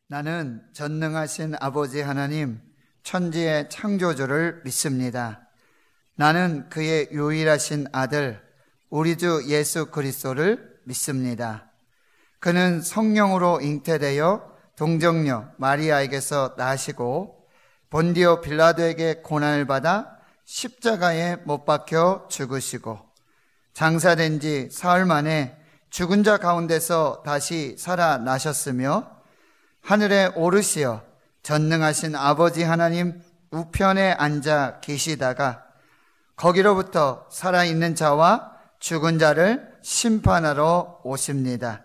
나는 전능하신 아버지 하나님, 천지의 창조주를 믿습니다. 나는 그의 유일하신 아들, 우리 주 예수 그리스도를 믿습니다. 그는 성령으로 잉태되어 동정녀 마리아에게서 나시고 본디오 빌라도에게 고난을 받아 십자가에 못 박혀 죽으시고 장사된 지 사흘 만에 죽은 자 가운데서 다시 살아나셨으며 하늘에 오르시어 전능하신 아버지 하나님 우편에 앉아 계시다가 거기로부터 살아있는 자와 죽은 자를 심판하러 오십니다.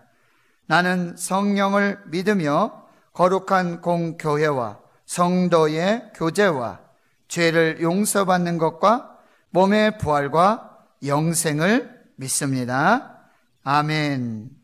나는 성령을 믿으며 거룩한 공교회와 성도의 교제와 죄를 용서받는 것과 몸의 부활과 영생을 믿습니다. 아멘.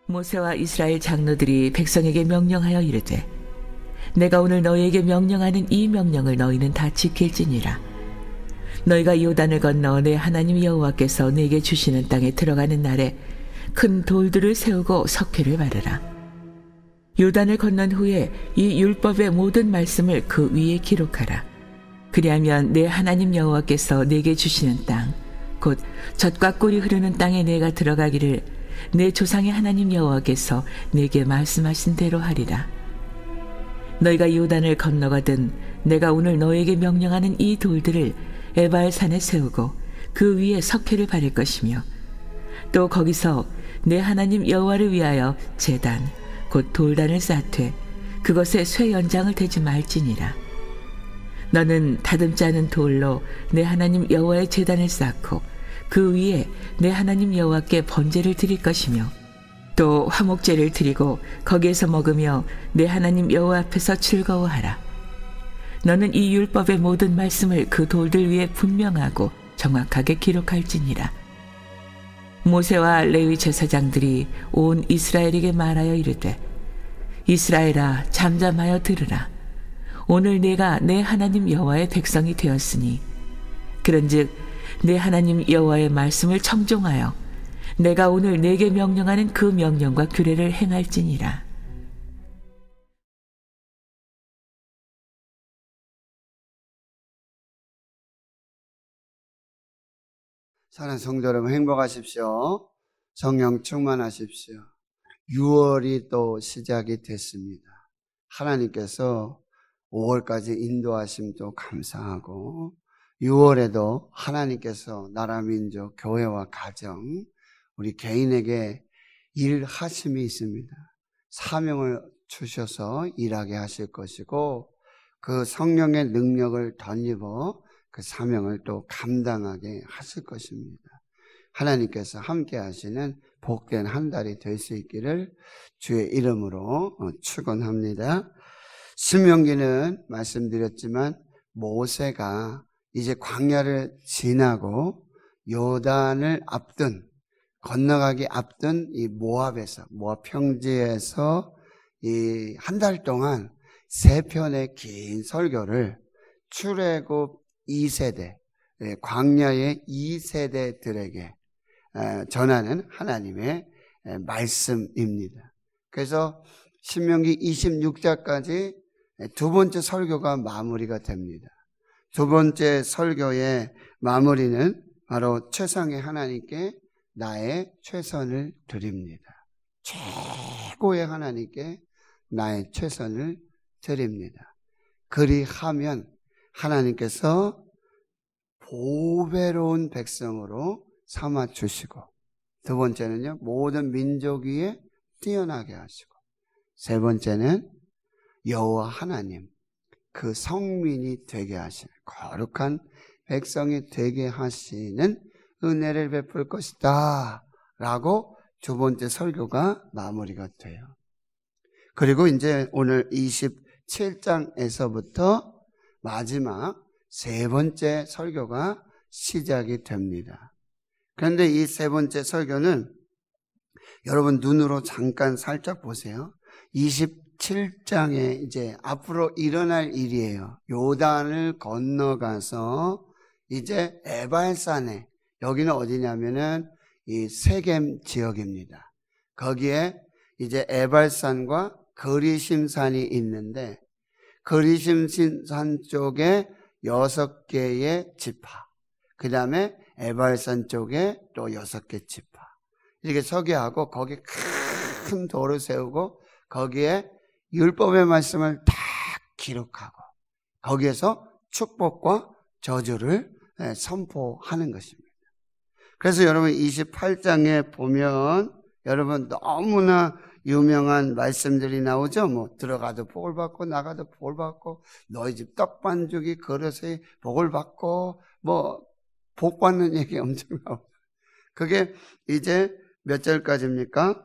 모세와 이스라엘 장로들이 백성에게 명령하여 이르되 내가 오늘 너희에게 명령하는 이 명령을 너희는 다 지킬지니라. 너희가 요단을 건너 내 하나님 여호와께서 네게 주시는 땅에 들어가는 날에 큰 돌들을 세우고 석회를 바르라. 요단을 건넌 후에 이 율법의 모든 말씀을 그 위에 기록하라. 그리하면 내 하나님 여호와께서 내게 주시는 땅, 곧 젖과 꿀이 흐르는 땅에 내가 들어가기를 내 조상의 하나님 여호와께서 내게 말씀하신 대로 하리라. 너희가 요단을 건너가든 내가 오늘 너에게 명령하는 이 돌들을 에발 산에 세우고 그 위에 석회를 바를 것이며, 또 거기서 내 하나님 여호와를 위하여 제단 곧 돌단을 쌓되 그것에 쇠 연장을 대지 말지니라. 너는 다듬지 않은 돌로 내 하나님 여호와의 제단을 쌓고 그 위에 내 하나님 여호와께 번제를 드릴 것이며, 또 화목제를 드리고 거기에서 먹으며 내 하나님 여호와 앞에서 즐거워하라. 너는 이 율법의 모든 말씀을 그 돌들 위에 분명하고 정확하게 기록할지니라. 모세와 레위 제사장들이 온 이스라엘에게 말하여 이르되, 이스라엘아, 잠잠하여 들으라. 오늘 내가 내 하나님 여호와의 백성이 되었으니, 그런즉 내 하나님 여호와의 말씀을 청종하여 내가 오늘 내게 명령하는 그 명령과 규례를 행할지니라. 사랑하는 성도 여러분, 행복하십시오. 성령 충만하십시오. 6월이 또 시작이 됐습니다. 하나님께서 5월까지 인도하심도 감사하고, 6월에도 하나님께서 나라, 민족, 교회와 가정, 우리 개인에게 일하심이 있습니다. 사명을 주셔서 일하게 하실 것이고, 그 성령의 능력을 덧입어 그 사명을 또 감당하게 하실 것입니다. 하나님께서 함께 하시는 복된 한 달이 될 수 있기를 주의 이름으로 축원합니다. 신명기는 말씀드렸지만 모세가 이제 광야를 지나고 요단을 앞둔, 건너가기 앞둔 이 모압에서, 모압 평지에서 이 한 달 동안 3편의 긴 설교를 출애굽 2세대, 광야의 2세대들에게 전하는 하나님의 말씀입니다. 그래서 신명기 26장까지 두 번째 설교가 마무리가 됩니다. 두 번째 설교의 마무리는 바로 최상의 하나님께 나의 최선을 드립니다. 최고의 하나님께 나의 최선을 드립니다. 그리하면 하나님께서 보배로운 백성으로 삼아주시고, 두 번째는요, 모든 민족 위에 뛰어나게 하시고, 세 번째는 여호와 하나님, 그 성민이 되게 하시는, 거룩한 백성이 되게 하시는 은혜를 베풀 것이다 라고 두 번째 설교가 마무리가 돼요. 그리고 이제 오늘 27장에서부터 마지막 세 번째 설교가 시작이 됩니다. 그런데 이 세 번째 설교는 여러분 눈으로 잠깐 살짝 보세요. 27장에 이제 앞으로 일어날 일이에요. 요단을 건너가서 이제 에발산에, 여기는 어디냐면은 이 세겜 지역입니다. 거기에 이제 에발산과 그리심산이 있는데, 그리심산 쪽에 6개의 지파, 그 다음에 에발산 쪽에 또 6개 지파, 이렇게 서기하고 거기에 큰 돌을 세우고 거기에 율법의 말씀을 다 기록하고 거기에서 축복과 저주를 선포하는 것입니다. 그래서 여러분 28장에 보면 여러분 너무나 유명한 말씀들이 나오죠. 뭐 들어가도 복을 받고 나가도 복을 받고 너희 집 떡반죽이 그릇에 복을 받고 뭐 복 받는 얘기 엄청 나오죠. 그게 이제 몇 절까지입니까?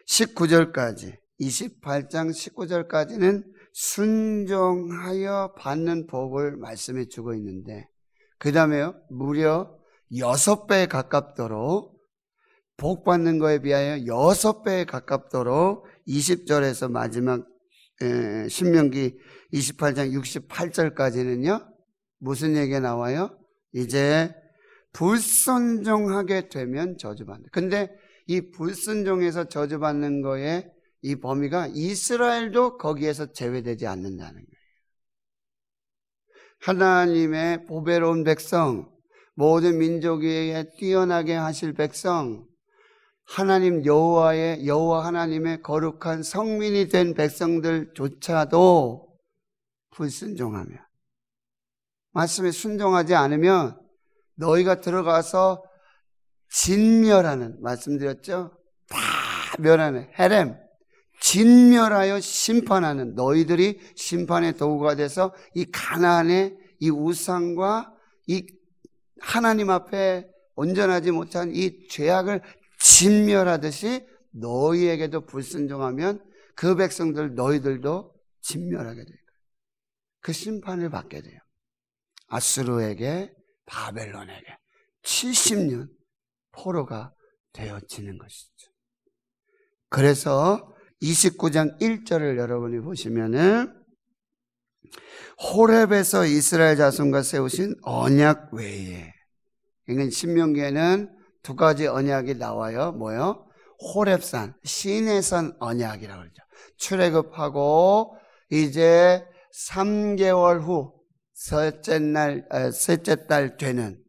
19절까지, 28장 19절까지는 순종하여 받는 복을 말씀해 주고 있는데, 그 다음에요, 무려 6배에 가깝도록 복 받는 거에 비하여 6배에 가깝도록 20절에서 마지막 신명기 28장 68절까지는요 무슨 얘기가 나와요? 이제 불순종하게 되면 저주받는다. 근데 이 불순종에서 저주받는 거에 이 범위가 이스라엘도 거기에서 제외되지 않는다는 거예요. 하나님의 보배로운 백성, 모든 민족 위에 뛰어나게 하실 백성, 하나님 여호와 하나님의 거룩한 성민이 된 백성들조차도 불순종하며 말씀에 순종하지 않으면 너희가 들어가서 진멸하는, 말씀드렸죠? 다 멸하는 헤렘, 진멸하여 심판하는, 너희들이 심판의 도구가 돼서 이 가나안의 이 우상과 이 하나님 앞에 온전하지 못한 이 죄악을 진멸하듯이 너희에게도 불순종하면 그 백성들 너희들도 진멸하게 돼요. 그 심판을 받게 돼요. 아수르에게, 바벨론에게 70년 포로가 되어지는 것이죠. 그래서 29장 1절을 여러분이 보시면은 호렙에서 이스라엘 자손과 세우신 언약 외에, 그러니까 신명기에는 두 가지 언약이 나와요. 뭐요? 호렙산, 시내산 언약이라고 그러죠. 출애굽하고 이제 3개월 후 셋째 달 되는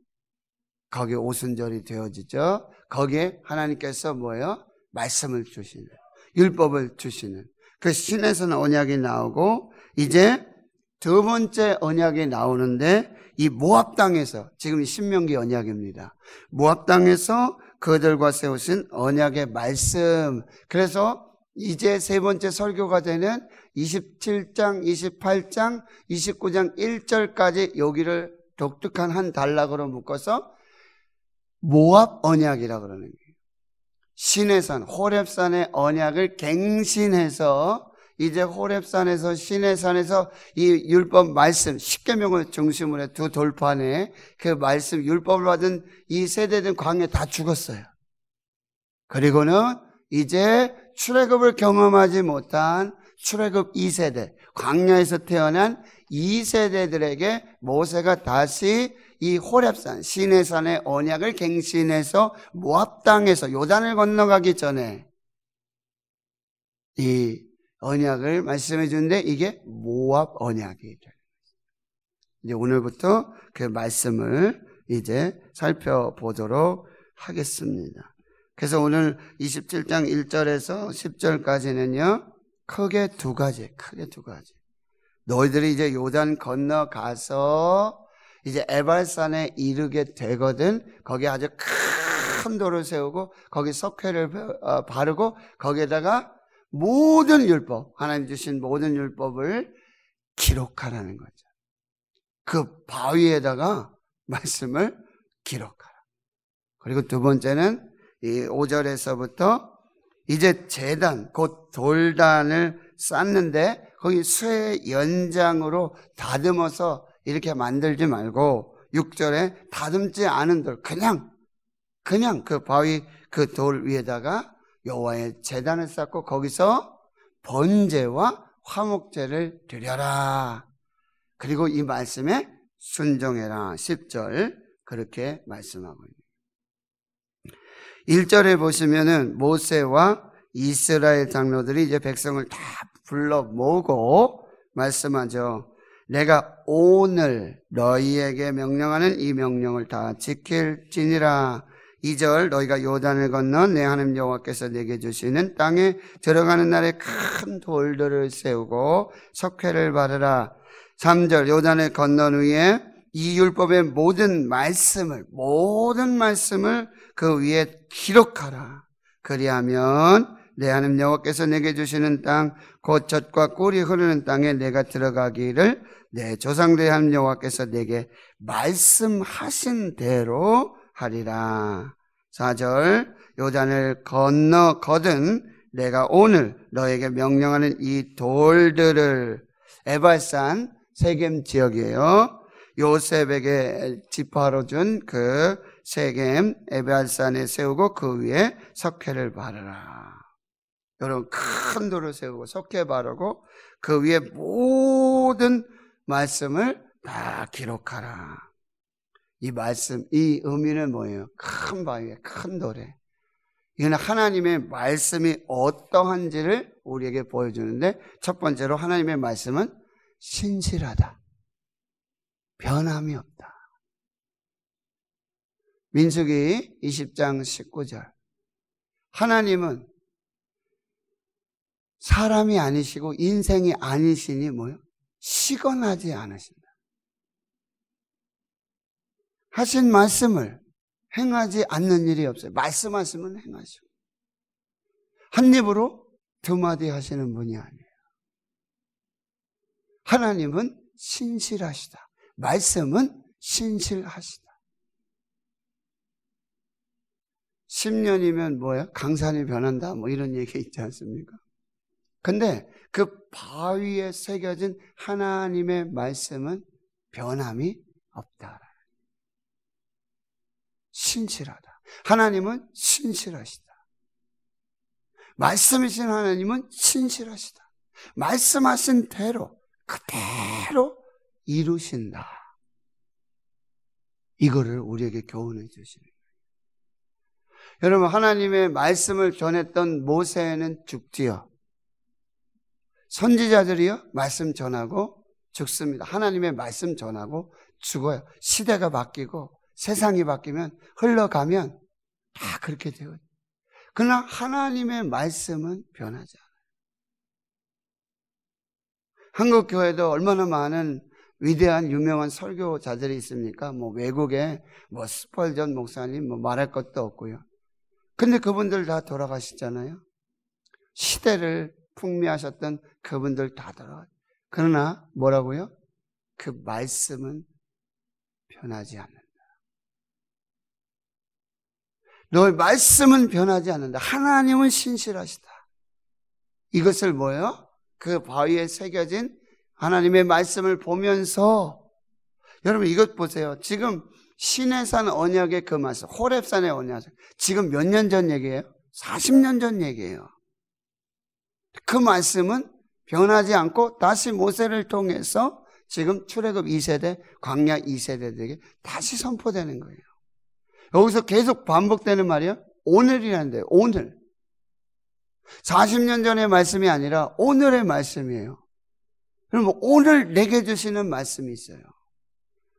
거기에 오순절이 되어지죠. 거기에 하나님께서 뭐예요? 말씀을 주시는, 율법을 주시는 그 시내산 언약이 나오고, 이제 두 번째 언약이 나오는데 이 모압 땅에서, 지금 신명기 언약입니다. 모압 땅에서 그들과 세우신 언약의 말씀. 그래서 이제 세 번째 설교가 되는 27장, 28장, 29장 1절까지 여기를 독특한 한 단락으로 묶어서 모압 언약이라고 그러는 거예요. 시내산, 호렙산의 언약을 갱신해서 이제 호렙산에서 시내산에서 이 율법 말씀 10계명을 중심으로 해 두 돌판에 그 말씀 율법을 받은 이 세대들 광야에 다 죽었어요. 그리고는 이제 출애굽을 경험하지 못한 출애굽 2세대, 광야에서 태어난 2세대들에게 모세가 다시 이 호렙산, 시내산의 언약을 갱신해서 모압 땅에서 요단을 건너가기 전에 이 언약을 말씀해 주는데 이게 모압 언약이 돼요. 이제 오늘부터 그 말씀을 이제 살펴보도록 하겠습니다. 그래서 오늘 27장 1절에서 10절까지는요, 크게 두 가지. 너희들이 이제 요단 건너가서 이제 에발산에 이르게 되거든. 거기에 아주 큰 돌을 세우고 거기 석회를 바르고 거기에다가 모든 율법, 하나님 주신 모든 율법을 기록하라는 거죠. 그 바위에다가 말씀을 기록하라. 그리고 두 번째는 이 5절에서부터 이제 제단, 곧 돌단을 쌓는데 거기 쇠 연장으로 다듬어서 이렇게 만들지 말고 6절에 다듬지 않은 돌, 그냥 그 바위 그 돌 위에다가 여호와의 제단을 쌓고 거기서 번제와 화목제를 드려라. 그리고 이 말씀에 순종해라. 10절 그렇게 말씀하고 있습니다. 1절에 보시면은 모세와 이스라엘 장로들이 이제 백성을 다 불러 모으고 말씀하죠. 내가 오늘 너희에게 명령하는 이 명령을 다 지킬지니라. 2절 너희가 요단을 건너 내 하나님 여호와께서 내게 주시는 땅에 들어가는 날에 큰 돌들을 세우고 석회를 바르라. 3절 요단을 건넌 후에 이 율법의 모든 말씀을 그 위에 기록하라. 그리하면 내 하나님 여호와께서 내게 주시는 땅 곧 젖과 꿀이 흐르는 땅에 내가 들어가기를 내 조상들의 하나님 여호와께서 내게 말씀하신 대로 하리라. 4절 요단을 건너거든 내가 오늘 너에게 명령하는 이 돌들을, 에발산 세겜 지역이에요. 요셉에게 지파로 준 그 세겜 에발산에 세우고 그 위에 석회를 바르라. 여러분 큰 돌을 세우고 석회 바르고 그 위에 모든 말씀을 다 기록하라. 이 말씀, 이 의미는 뭐예요? 큰 바위에 큰 돌에 이건 하나님의 말씀이 어떠한지를 우리에게 보여주는데, 첫 번째로 하나님의 말씀은 신실하다. 변함이 없다. 민수기 20장 19절. 하나님은 사람이 아니시고 인생이 아니시니 뭐요? 시건하지 않으신다. 하신 말씀을 행하지 않는 일이 없어요. 말씀하시면 행하시고. 한 입으로 두 마디 하시는 분이 아니에요. 하나님은 신실하시다. 말씀은 신실하시다. 10년이면 뭐예요? 강산이 변한다. 뭐 이런 얘기 있지 않습니까? 근데 그 바위에 새겨진 하나님의 말씀은 변함이 없다. 신실하다. 하나님은 신실하시다. 말씀이신 하나님은 신실하시다. 말씀하신 대로 그대로 이루신다. 이거를 우리에게 교훈해 주시는 거예요. 여러분, 하나님의 말씀을 전했던 모세는 죽지요. 선지자들이요, 말씀 전하고 죽습니다. 하나님의 말씀 전하고 죽어요. 시대가 바뀌고 세상이 바뀌면, 흘러가면 다 그렇게 되거든요. 그러나 하나님의 말씀은 변하지 않아요. 한국 교회도 얼마나 많은 위대한 유명한 설교자들이 있습니까? 뭐 외국에 뭐 스펄전 목사님 뭐 말할 것도 없고요. 근데 그분들 다 돌아가시잖아요. 시대를 풍미하셨던 그분들 다 돌아가요. 그러나 뭐라고요? 그 말씀은 변하지 않는다. 너의 말씀은 변하지 않는다. 하나님은 신실하시다. 이것을 뭐예요? 그 바위에 새겨진 하나님의 말씀을 보면서, 여러분 이것 보세요. 지금 시내산 언약의 그 말씀, 호렙산의 언약, 지금 몇 년 전 얘기예요? 40년 전 얘기예요. 그 말씀은 변하지 않고 다시 모세를 통해서 지금 출애굽 2세대, 광야 2세대들에게 다시 선포되는 거예요. 여기서 계속 반복되는 말이에요. 오늘이라는데요. 오늘. 40년 전의 말씀이 아니라 오늘의 말씀이에요. 그럼 오늘 내게 주시는 말씀이 있어요.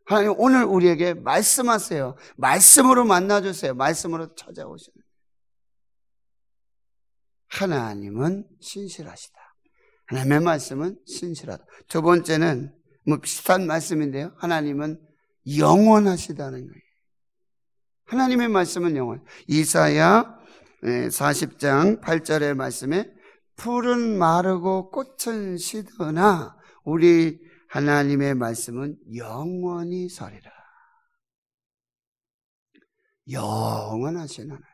하나님 오늘 우리에게 말씀하세요. 말씀으로 만나주세요. 말씀으로 찾아오시는. 하나님은 신실하시다. 하나님의 말씀은 신실하다. 두 번째는 뭐 비슷한 말씀인데요. 하나님은 영원하시다는 거예요. 하나님의 말씀은 영원. 이사야 40장 8절의 말씀에 풀은 마르고 꽃은 시드나 우리 하나님의 말씀은 영원히 서리라. 영원하신 하나님.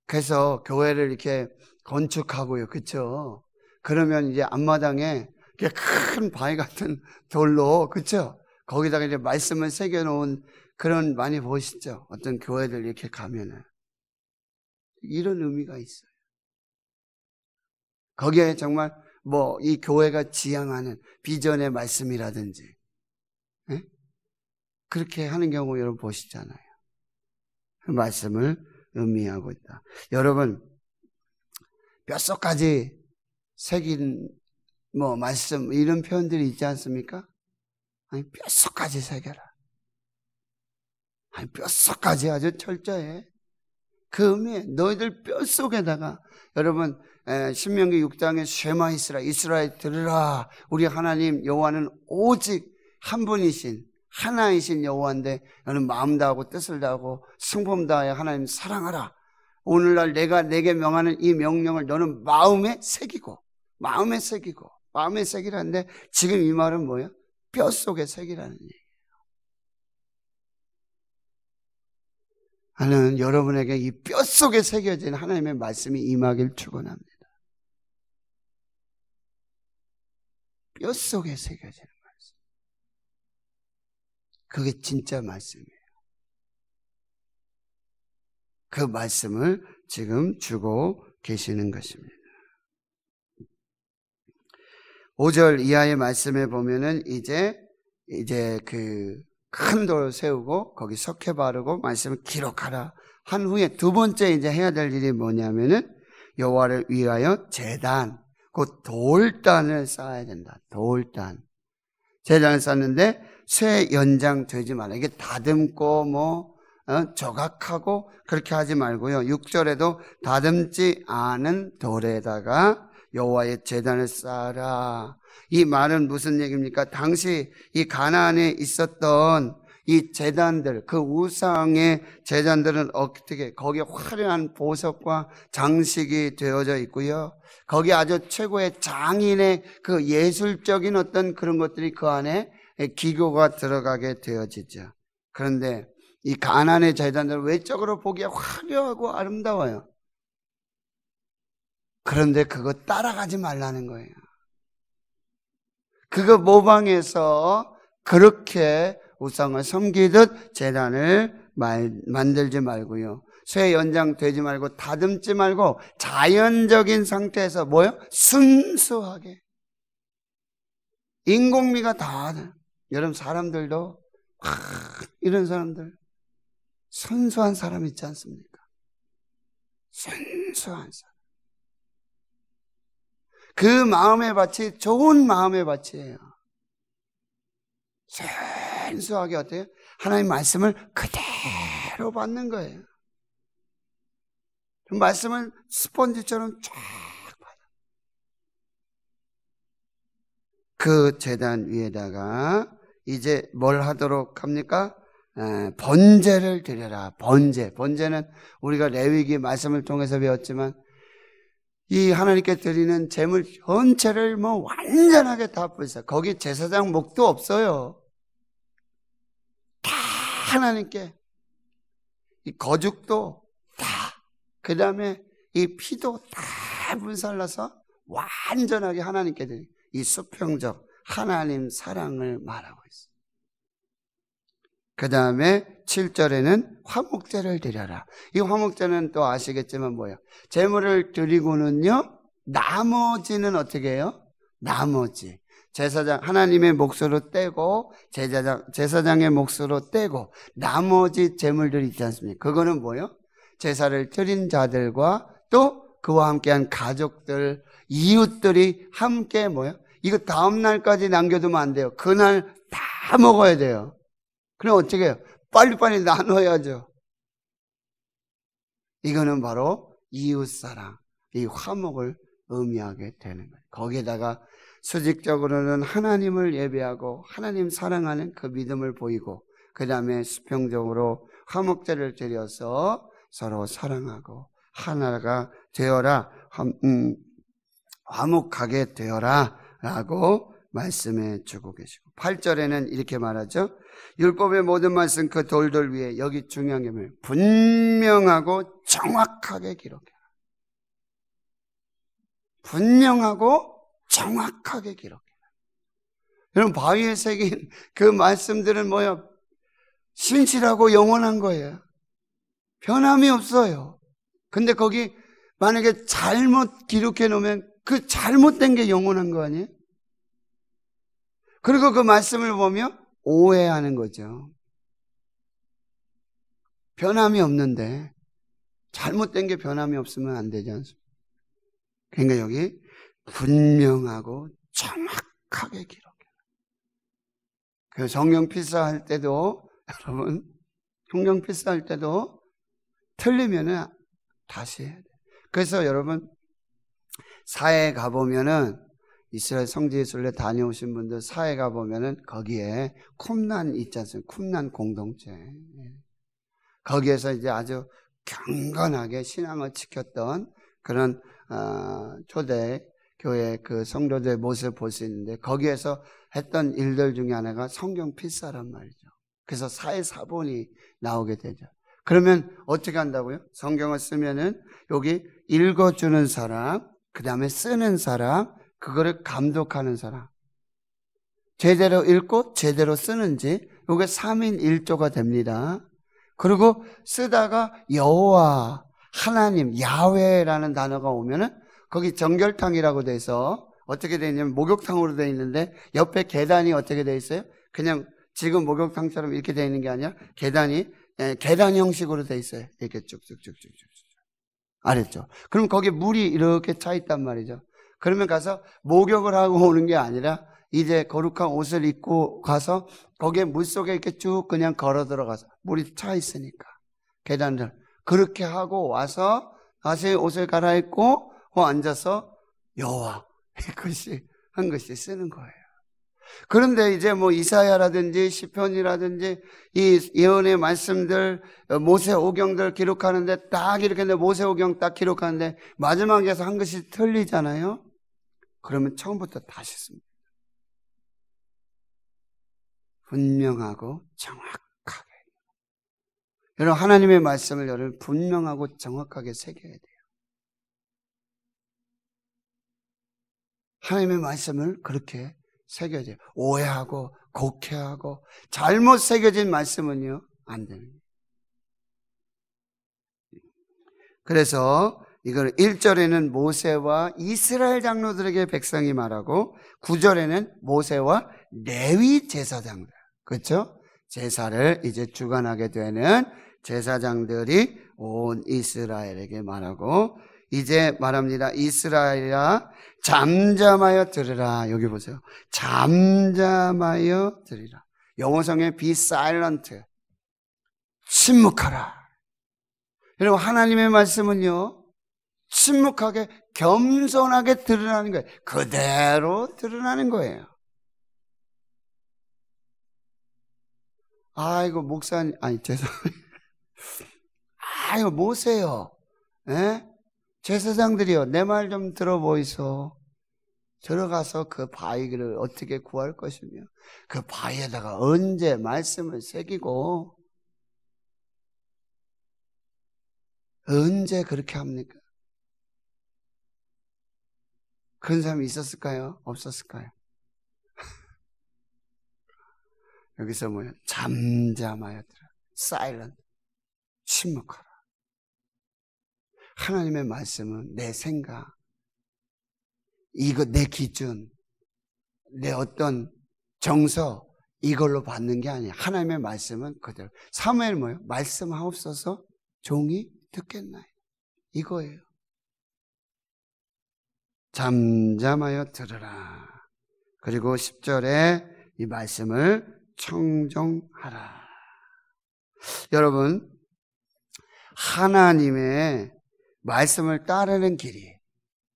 그래서 교회를 이렇게 건축하고요. 그렇죠? 그러면 이제 앞마당에 큰 바위 같은 돌로, 그렇죠? 거기다가 이제 말씀을 새겨놓은 그런, 많이 보시죠? 어떤 교회들 이렇게 가면은. 이런 의미가 있어요. 거기에 정말 뭐 이 교회가 지향하는 비전의 말씀이라든지, 예? 그렇게 하는 경우 여러분 보시잖아요. 그 말씀을 의미하고 있다. 여러분, 뼛속까지 새긴 뭐 말씀, 이런 표현들이 있지 않습니까? 아니, 뼛속까지 새겨라. 아니, 뼛속까지 아주 철저해. 그 의미에 너희들 뼛속에다가, 여러분 신명기 6장에 쉐마 이스라엘 들으라. 우리 하나님 여호와는 오직 한 분이신 하나이신 여호와인데 너는 마음 다하고 뜻을 다하고 성품 다하여 하나님 사랑하라. 오늘날 내가 내게 명하는 이 명령을 너는 마음에 새기고 마음에 새기라는데, 지금 이 말은 뭐예요? 뼛속에 새기라는 얘기예요. 하나는 여러분에게 이 뼛속에 새겨진 하나님의 말씀이 임하길 축원합니다. 뼛속에 새겨지는 말씀. 그게 진짜 말씀이에요. 그 말씀을 지금 주고 계시는 것입니다. 5절 이하의 말씀에 보면은 이제 그 큰 돌을 세우고 거기 석회 바르고 말씀을 기록하라 한 후에 두 번째 이제 해야 될 일이 뭐냐면은 여호와를 위하여 제단, 그 돌단을 쌓아야 된다. 돌단. 제단을 쌓는데 쇠 연장 되지 말라. 이게 다듬고 조각하고 그렇게 하지 말고요. 6절에도 다듬지 않은 돌에다가 여호와의 제단을 쌓아라. 이 말은 무슨 얘기입니까? 당시 이 가나안에 있었던 이 제단들, 그 우상의 제단들은 어떻게 거기에 화려한 보석과 장식이 되어져 있고요. 거기 아주 최고의 장인의 그 예술적인 어떤 그런 것들이 그 안에 기교가 들어가게 되어지죠. 그런데 이 가나안의 제단들은 외적으로 보기에 화려하고 아름다워요. 그런데 그거 따라가지 말라는 거예요. 그거 모방해서 그렇게 우상을 섬기듯 제단을 만들지 말고요. 쇠 연장 되지 말고 다듬지 말고 자연적인 상태에서 뭐요? 순수하게. 인공미가 다 여러분 사람들도 이런 사람들 순수한 사람 있지 않습니까? 순수한 사람. 그 마음의 밭이 좋은 마음의 밭이에요. 순수하게 어때요? 하나님 말씀을 그대로 받는 거예요. 말씀을 스펀지처럼 쫙 받아. 그 제단 위에다가 이제 뭘 하도록 합니까? 번제를 드려라. 번제는 우리가 레위기 말씀을 통해서 배웠지만 이 하나님께 드리는 제물 전체를 완전하게 다 뿌리세요. 거기 제사장 목도 없어요. 다 하나님께. 이 거죽도 다, 그 다음에 이 피도 다 분살나서 완전하게 하나님께 드리는 이 수평적 하나님 사랑을 말하고 있어요. 그 다음에 7절에는 화목제를 드려라. 이 화목제는 또 아시겠지만 뭐예요? 제물을 드리고는요, 나머지는 어떻게 해요? 나머지. 제사장, 하나님의 몫으로 떼고, 제사장의 몫으로 떼고, 나머지 제물들이 있지 않습니까? 그거는 뭐예요? 제사를 드린 자들과 또 그와 함께한 가족들, 이웃들이 함께 뭐예요? 이거 다음 날까지 남겨두면 안 돼요. 그날 다 먹어야 돼요. 그럼 어떻게 해요? 빨리빨리 나눠야죠. 이거는 바로 이웃사랑, 이 화목을 의미하게 되는 거예요. 거기에다가 수직적으로는 하나님을 예배하고 하나님 사랑하는 그 믿음을 보이고, 그 다음에 수평적으로 화목제를 드려서 서로 사랑하고 하나가 되어라, 화목하게 되어라 라고 말씀해 주고 계시고, 8절에는 이렇게 말하죠. 율법의 모든 말씀 그 돌들 위에, 여기 중요한 게 뭐예요? 분명하고 정확하게 기록해라. 분명하고 정확하게 기록해라. 여러분, 바위에 새긴 그 말씀들은 뭐예요? 신실하고 영원한 거예요. 변함이 없어요. 근데 거기 만약에 잘못 기록해 놓으면 그 잘못된 게 영원한 거 아니에요? 그리고 그 말씀을 보면 오해하는 거죠. 변함이 없는데 잘못된 게 변함이 없으면 안 되지 않습니까? 그러니까 여기 분명하고 정확하게 기록해요. 그 성경 필사할 때도, 여러분, 성경 필사할 때도 틀리면은 다시 해야 돼요. 그래서 여러분, 사회 가보면은, 이스라엘 성지예술에 다녀오신 분들 사회 가보면은 거기에 쿰난 있지 않습니까? 쿰난 공동체. 거기에서 이제 아주 경건하게 신앙을 지켰던 그런 초대 교회 그 성도들의 모습을 볼 수 있는데, 거기에서 했던 일들 중에 하나가 성경 필사란 말이죠. 그래서 사회사본이 나오게 되죠. 그러면 어떻게 한다고요? 성경을 쓰면은 여기 읽어주는 사람, 그 다음에 쓰는 사람, 그거를 감독하는 사람, 제대로 읽고 제대로 쓰는지, 이게 3인 1조가 됩니다. 그리고 쓰다가 여호와, 하나님, 야훼라는 단어가 오면은 거기 정결탕이라고 돼서 어떻게 되어 있냐면 목욕탕으로 되어 있는데 옆에 계단이 어떻게 되어 있어요? 그냥 지금 목욕탕처럼 이렇게 되어 있는 게 아니라 계단이 계단 형식으로 되어 있어요. 이렇게 쭉쭉쭉쭉쭉. 알았죠? 그럼 거기에 물이 이렇게 차 있단 말이죠. 그러면 가서 목욕을 하고 오는 게 아니라 이제 거룩한 옷을 입고 가서 거기에 물 속에 이렇게 쭉 그냥 걸어 들어가서 물이 차 있으니까 계단을 그렇게 하고 와서 다시 옷을 갈아입고 앉아서 여호와 한 글씨 쓰는 거예요. 그런데 이제 뭐 이사야라든지 시편이라든지 이 예언의 말씀들, 모세오경들 기록하는데 딱 이렇게 모세오경 딱 기록하는데 마지막에서 한 글씨 틀리잖아요. 그러면 처음부터 다시 씁니다. 분명하고 정확하게. 여러분 하나님의 말씀을 여러분 분명하고 정확하게 새겨야 돼요. 하나님의 말씀을 그렇게 새겨야 돼요. 오해하고 곡해하고 잘못 새겨진 말씀은요 안 됩니다. 그래서 이걸 1절에는 모세와 이스라엘 장로들에게 백성이 말하고 9절에는 모세와 레위 제사장들, 그렇죠? 제사를 이제 주관하게 되는 제사장들이 온 이스라엘에게 말하고 이제 말합니다. 이스라엘아 잠잠하여 들으라. 여기 보세요. 잠잠하여 들으라. 영어성에 be silent. 침묵하라. 여러분 하나님의 말씀은요 침묵하게 겸손하게 드러나는 거예요. 그대로 드러나는 거예요. 아이고 목사님 죄송해요. 아이고 모세요. 에? 제사장들이요 내 말 좀 들어보이소. 들어가서 그 바위를 어떻게 구할 것이며 그 바위에다가 언제 말씀을 새기고 언제 그렇게 합니까? 그런 사람이 있었을까요? 없었을까요? 여기서 뭐야? 잠잠하여 들어. silent. 침묵하라. 하나님의 말씀은 내 생각, 이거 내 기준, 내 어떤 정서 이걸로 받는 게 아니야. 하나님의 말씀은 그대로. 사무엘 뭐예요? 말씀하옵소서 종이 듣겠나요? 이거예요. 잠잠하여 들으라. 그리고 10절에 이 말씀을 청종하라. 여러분 하나님의 말씀을 따르는 길이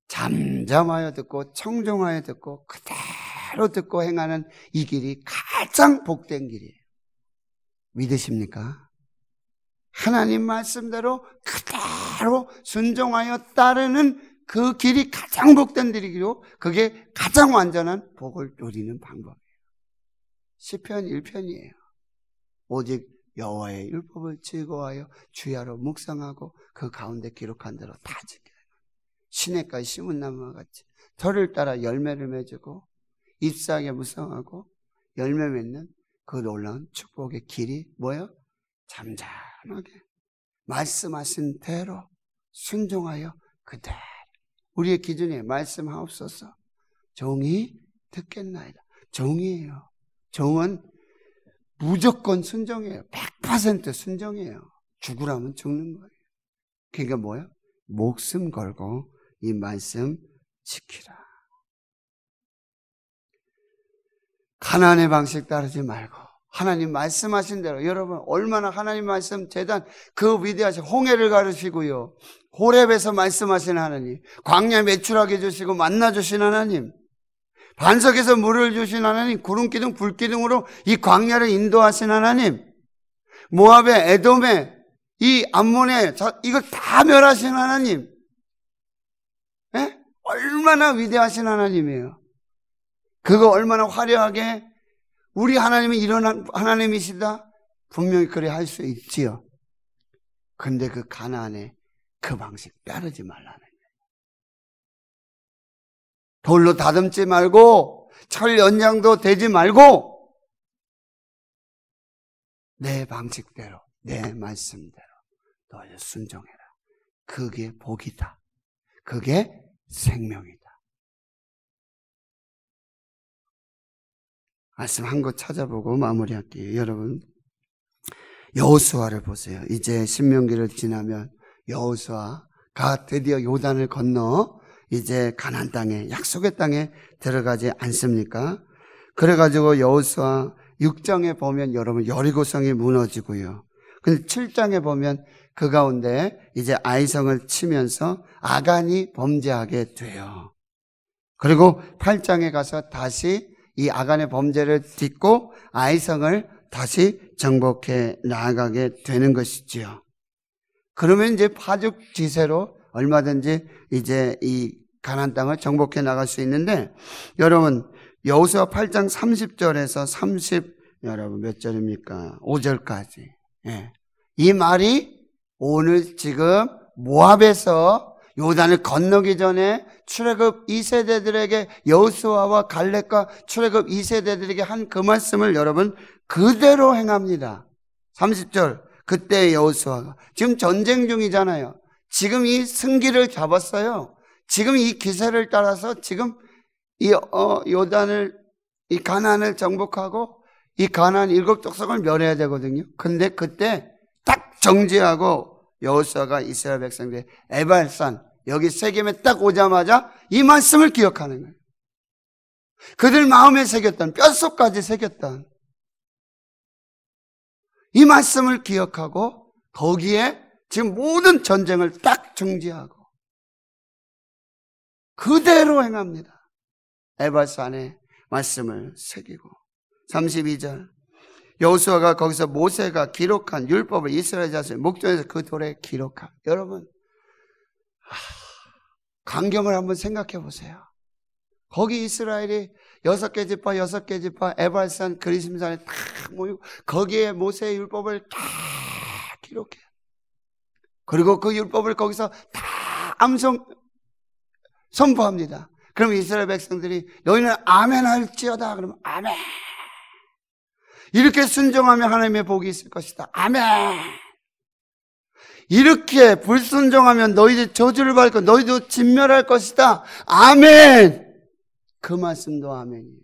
잠잠하여 듣고 청종하여 듣고 그대로 듣고 행하는 이 길이 가장 복된 길이에요. 믿으십니까? 하나님 말씀대로 그대로 순종하여 따르는 그 길이 가장 복된 길이고 그게 가장 완전한 복을 누리는 방법이에요. 시편 1편이에요. 오직 여호와의 율법을 즐거워하여 주야로 묵상하고 그 가운데 기록한 대로 다 지켜요. 시냇가에 심은 나무와 같이 털을 따라 열매를 맺고 잎사귀에 무성하고 열매 맺는 그 놀라운 축복의 길이 뭐예요? 잠잠하게 말씀하신 대로 순종하여 그대로 우리의 기준이 말씀하옵소서 종이 듣겠나이다. 종이에요. 종은 무조건 순종이에요. 100% 순종이에요. 죽으라면 죽는 거예요. 그러니까 뭐예요? 목숨 걸고 이 말씀 지키라. 가나안의 방식 따르지 말고 하나님 말씀하신 대로 여러분 얼마나 하나님 말씀 재단 그 위대하신 홍해를 가르시고요. 호렙에서 말씀하신 하나님, 광야 매출하게 해주시고 만나주신 하나님, 반석에서 물을 주신 하나님, 구름기둥 불기둥으로 이 광야를 인도하신 하나님, 모압의 에돔의 이 암몬의 이걸 다 멸하신 하나님, 에? 얼마나 위대하신 하나님이에요. 그거 얼마나 화려하게 우리 하나님이 이런 하나님이시다? 분명히 그래 할 수 있지요. 근데 그 가나안에 그 방식 따르지 말라는 거예요. 돌로 다듬지 말고 철 연장도 되지 말고 내 방식대로 내 말씀대로 너희 순종해라. 그게 복이다. 그게 생명이다. 말씀 한 거 찾아보고 마무리할게요. 여러분, 여호수아를 보세요. 이제 신명기를 지나면 여호수아가 드디어 요단을 건너 이제 가나안 땅에, 약속의 땅에 들어가지 않습니까? 그래가지고 여호수아 6장에 보면 여러분 여리고성이 무너지고요. 근데 7장에 보면 그 가운데 이제 아이성을 치면서 아간이 범죄하게 돼요. 그리고 8장에 가서 다시 이 아간의 범죄를 딛고 아이성을 다시 정복해 나아가게 되는 것이지요. 그러면 이제 파죽지세로 얼마든지 이제 이 가나안 땅을 정복해 나갈 수 있는데, 여러분 여호수아 8장 30절에서 여러분 몇 절입니까? 5절까지. 예. 이 말이 오늘 지금 모압에서 요단을 건너기 전에 출애굽 2세대들에게 여호수아와 갈렙과 출애굽 2세대들에게 한 그 말씀을 여러분 그대로 행합니다. 30절, 그때 여호수아가 지금 전쟁 중이잖아요. 지금 이 승기를 잡았어요. 지금 이 기세를 따라서 지금 이 요단을, 이 가나안을 정복하고 이 가나안 7족속을 멸해야 되거든요. 근데 그때 딱 정지하고 여호수아가 이스라엘 백성들 에발산 여기 세겜에 딱 오자마자 이 말씀을 기억하는 거예요. 그들 마음에 새겼던, 뼛속까지 새겼던 이 말씀을 기억하고 거기에 지금 모든 전쟁을 딱 정지하고 그대로 행합니다. 에발산에 말씀을 새기고. 32절, 여호수아가 거기서 모세가 기록한 율법을 이스라엘 자손의 목전에서 그 돌에 기록한. 여러분, 광경을 한번 생각해 보세요. 거기 이스라엘이 6개 지파 에발산 그리심산에 딱 모이고 거기에 모세의 율법을 다 기록해요. 그리고 그 율법을 거기서 다 암송 선포합니다. 그럼 이스라엘 백성들이 너희는 아멘 할지어다. 그러면 아멘. 이렇게 순종하면 하나님의 복이 있을 것이다. 아멘. 이렇게 불순종하면 너희들 저주를 받을 것, 너희도 진멸할 것이다. 아멘. 그 말씀도 아멘이에요.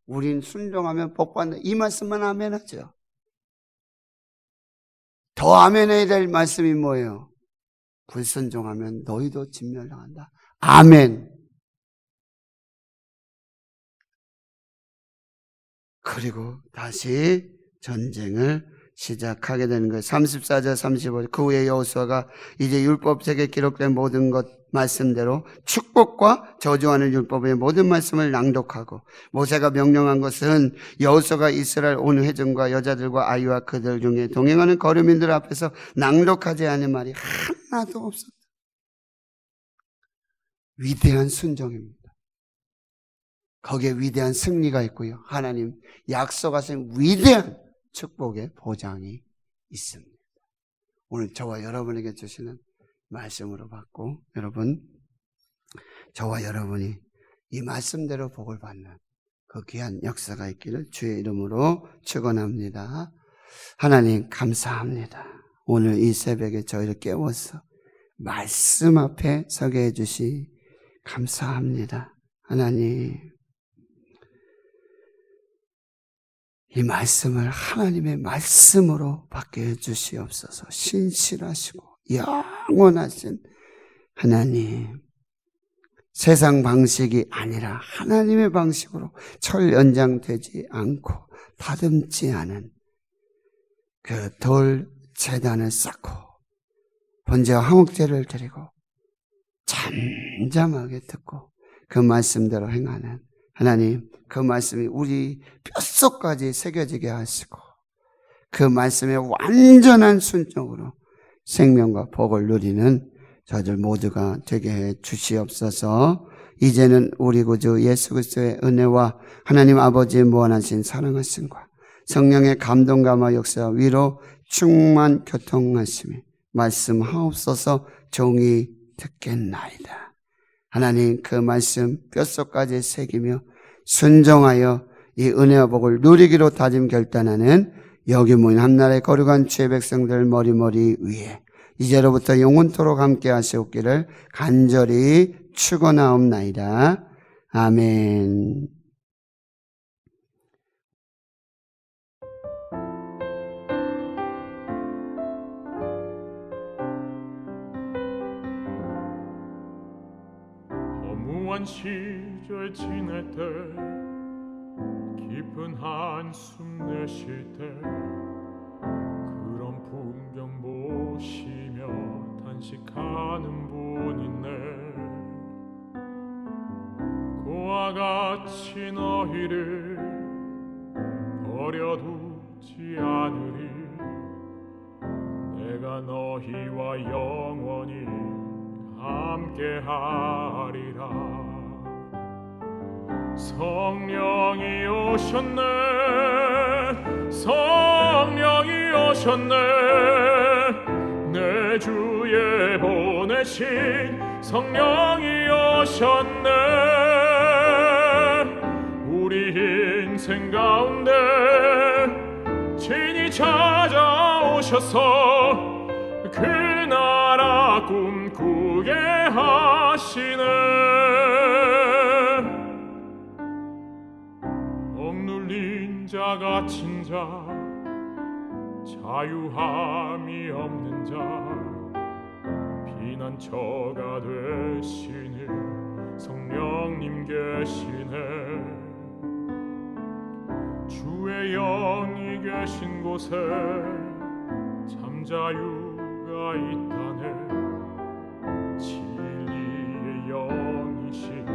우린 순종하면 복받는다. 이 말씀만 아멘하죠. 더 아멘해야 될 말씀이 뭐예요? 불순종하면 너희도 진멸당한다. 아멘. 그리고 다시 전쟁을 시작하게 되는 거예요. 34절 35절, 그 후에 여호수아가 이제 율법책에 기록된 모든 것 말씀대로 축복과 저주하는 율법의 모든 말씀을 낭독하고, 모세가 명령한 것은 여호수아가 이스라엘 온 회중과 여자들과 아이와 그들 중에 동행하는 거류민들 앞에서 낭독하지 않은 말이 하나도 없었다. 위대한 순종입니다. 거기에 위대한 승리가 있고요, 하나님 약속하신 위대한 축복의 보장이 있습니다. 오늘 저와 여러분에게 주시는 말씀으로 받고, 여러분, 저와 여러분이 이 말씀대로 복을 받는 그 귀한 역사가 있기를 주의 이름으로 축원합니다. 하나님 감사합니다. 오늘 이 새벽에 저희를 깨워서 말씀 앞에 서게 해주시 감사합니다. 하나님, 이 말씀을 하나님의 말씀으로 받게 해주시옵소서. 신실하시고 영원하신 하나님, 세상 방식이 아니라 하나님의 방식으로 철 연장되지 않고 다듬지 않은 그 돌 제단을 쌓고 번제와 화목제를 드리고 잠잠하게 듣고 그 말씀대로 행하는 하나님, 그 말씀이 우리 뼛속까지 새겨지게 하시고 그 말씀에 완전한 순종으로 생명과 복을 누리는 저들 모두가 되게 해 주시옵소서. 이제는 우리 구주 예수 그리스도의 은혜와 하나님 아버지의 무한하신 사랑하심과 성령의 감동감화 역사 위로 충만 교통하심이 말씀하옵소서. 종이 듣겠나이다. 하나님, 그 말씀 뼛속까지 새기며 순종하여 이 은혜와 복을 누리기로 다짐 결단하는 여기 모인 한나라의 거룩한 주의 백성들 머리머리 위에 이제로부터 영원토록 함께 하시옵기를 간절히 축원하옵나이다. 아멘. 시절 지낼 때 깊은 한숨 내쉴 때 그런 풍경 보시며 단식하는 분 있네. 그와 같이 너희를 버려두지 않으리. 내가 너희와 영원히 함께하리라. 성령이 오셨네. 성령이 오셨네. 내 주에 보내신 성령이 오셨네. 우리 인생 가운데 친히 찾아오셔서 그 나라 꿈꾸게 하시네. 억눌린 자 갇힌 자 자유함이 없는 자 피난처가 되시는 성령님 계시네. 주의 영이 계신 곳에 참 자유가 있다네. 진리의 영이신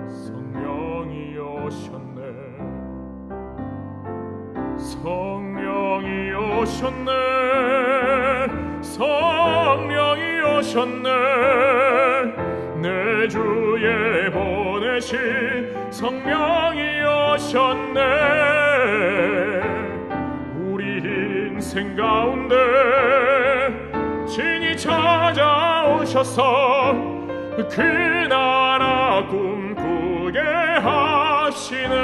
성령이 오셨네. 성령이 오셨네. 성령이 오셨네. 내 주에 보내신 성령이 오셨네. 우리 인생 가운데 친히 찾아오셔서 그 나라 꿈꾸게 하시네.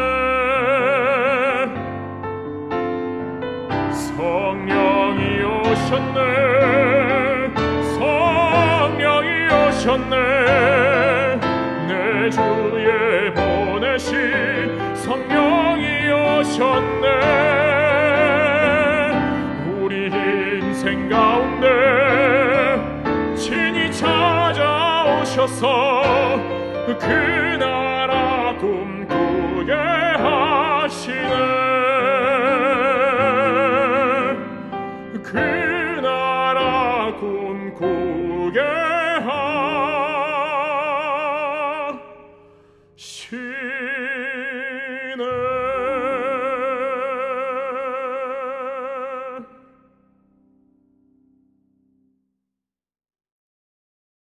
성령이 오셨네. 성령이 오셨네. 내 주에 보내신 성령이 오셨네. 우리 인생 가운데 친히 찾아오셔서 그